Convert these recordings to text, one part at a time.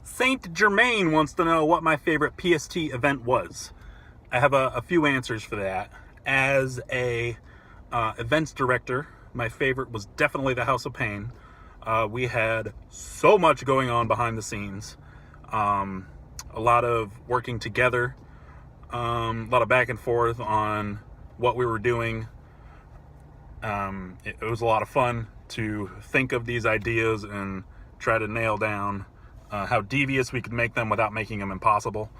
Stgermain wants to know what my favorite PST event was. I have a few answers for that. As a events director, my favorite was definitely the House of Pain. We had so much going on behind the scenes. A lot of working together, a lot of back and forth on what we were doing. It was a lot of fun to think of these ideas and try to nail down how devious we could make them without making them impossible.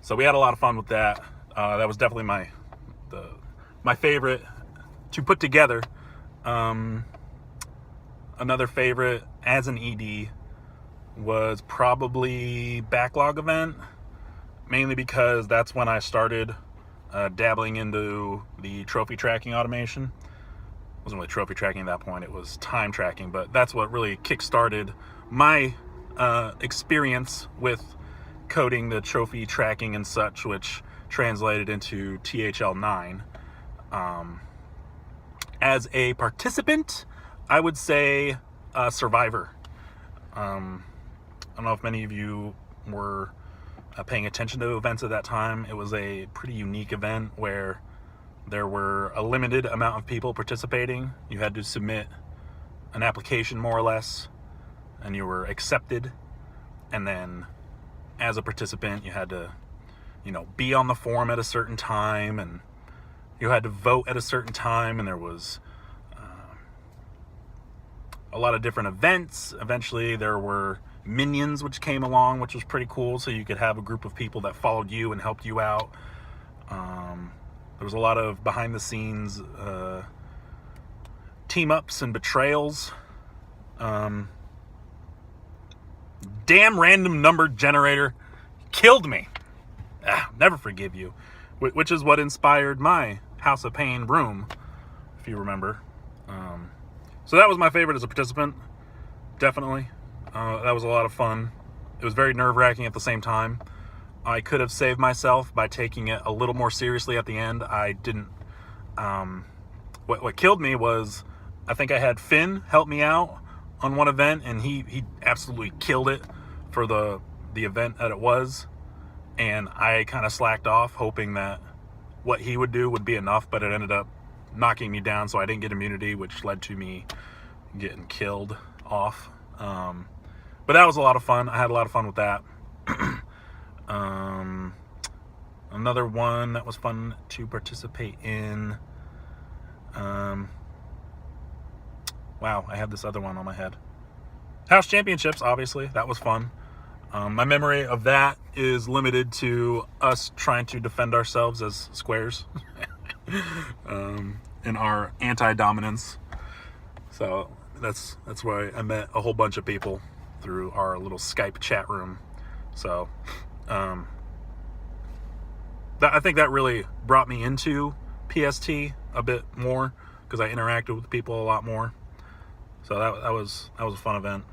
So we had a lot of fun with that. That was definitely my favorite to put together. Another favorite as an ED was probably backlog event, mainly because that's when I started dabbling into the trophy tracking automation. It wasn't really trophy tracking at that point, it was time tracking, but that's what really kick-started my experience with coding the trophy tracking and such, which translated into THL9. As a participant, I would say Survivor. I don't know if many of you were paying attention to events at that time. It was a pretty unique event where there were a limited amount of people participating. You had to submit an application, more or less, and you were accepted. And then as a participant, you had to, be on the forum at a certain time, and you had to vote at a certain time, and there was a lot of different events. Eventually there were minions which came along, which was pretty cool, so you could have a group of people that followed you and helped you out. There was a lot of behind the scenes team ups and betrayals. Damn random number generator killed me. Never forgive you. Which is what inspired my House of Pain room, if you remember. So that was my favorite as a participant, definitely. That was a lot of fun. It was very nerve-wracking at the same time. I could have saved myself by taking it a little more seriously at the end. I didn't. What killed me was, I think I had Finn help me out on one event, and he absolutely killed it for the event that it was. And I kind of slacked off, hoping that what he would do would be enough, but it ended up knocking me down, so I didn't get immunity, which led to me getting killed off. But that was a lot of fun. I had a lot of fun with that. Another one that was fun to participate in. Wow, I had this other one on my head. House Championships, obviously. That was fun. My memory of that is limited to us trying to defend ourselves as squares in our anti-dominance. So that's where I met a whole bunch of people through our little Skype chat room. So I think that really brought me into PST a bit more, because I interacted with people a lot more. So that was a fun event.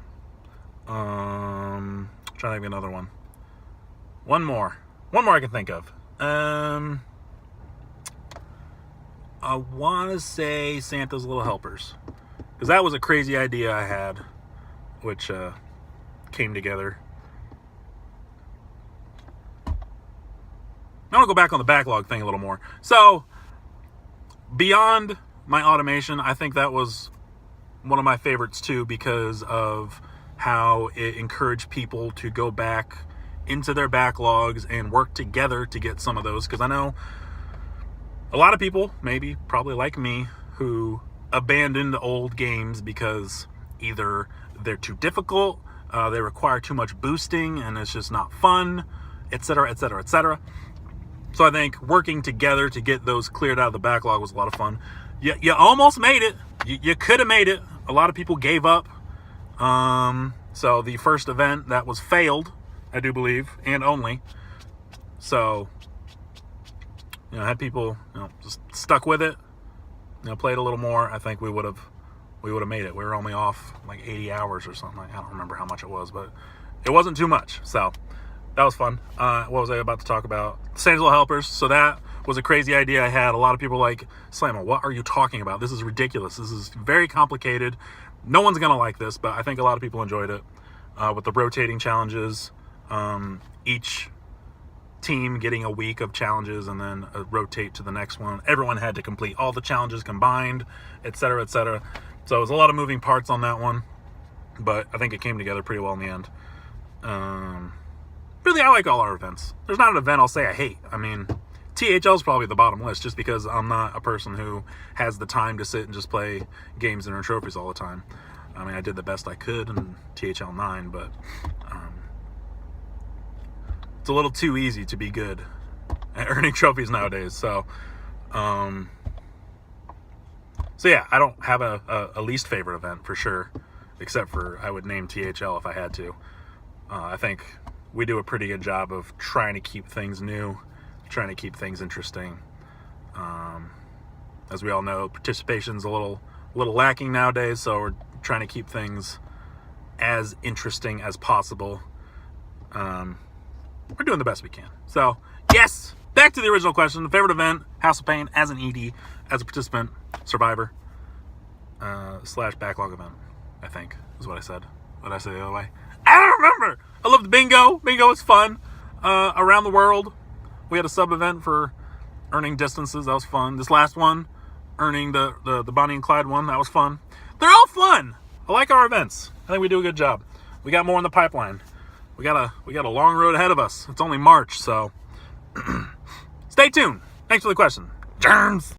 Trying to think of another one. One more I can think of. I want to say Santa's Little Helpers, because that was a crazy idea I had, which came together. I want to go back on the backlog thing a little more. So, beyond my automation, I think that was one of my favorites too, because of how it encouraged people to go back into their backlogs and work together to get some of those. Because I know a lot of people, probably like me, who abandoned old games because either they're too difficult, they require too much boosting, and it's just not fun, etc., etc., etc. So I think working together to get those cleared out of the backlog was a lot of fun. You almost made it. You could have made it. A lot of people gave up. So the first event that was failed, I do believe, and only. So, had people just stuck with it, played a little more, I think we would have made it. We were only off like 80 hours or something. I don't remember how much it was, but it wasn't too much. So that was fun. What was I about to talk about? Santa's Little Helpers. So that was a crazy idea I had. A lot of people were like, Slammer, what are you talking about? This is ridiculous. This is very complicated. No one's going to like this, but I think a lot of people enjoyed it. With the rotating challenges, Each team getting a week of challenges and then rotate to the next one. Everyone had to complete all the challenges combined, etc., etc. So it was a lot of moving parts on that one, but I think it came together pretty well in the end. Really, I like all our events. There's not an event I'll say I hate. I mean, THL is probably the bottom list just because I'm not a person who has the time to sit and just play games and earn trophies all the time. I mean, I did the best I could in THL 9, but it's a little too easy to be good at earning trophies nowadays. So yeah, I don't have a least favorite event for sure, except for I would name THL if I had to. I think we do a pretty good job of trying to keep things new, trying to keep things interesting. As we all know, participation's a little lacking nowadays, so we're trying to keep things as interesting as possible. We're doing the best we can. So, yes, back to the original question. Favorite event, House of Pain as an ED, as a participant, Survivor, / backlog event, I think, is what I said. What did I say the other way? I don't remember. I loved bingo. Bingo was fun. Around the world, we had a sub-event for earning distances. That was fun. This last one, earning the Bonnie and Clyde one, that was fun. They're all fun. I like our events. I think we do a good job. We got more in the pipeline. We got a long road ahead of us. It's only March, so stay tuned. Thanks for the question. Germs.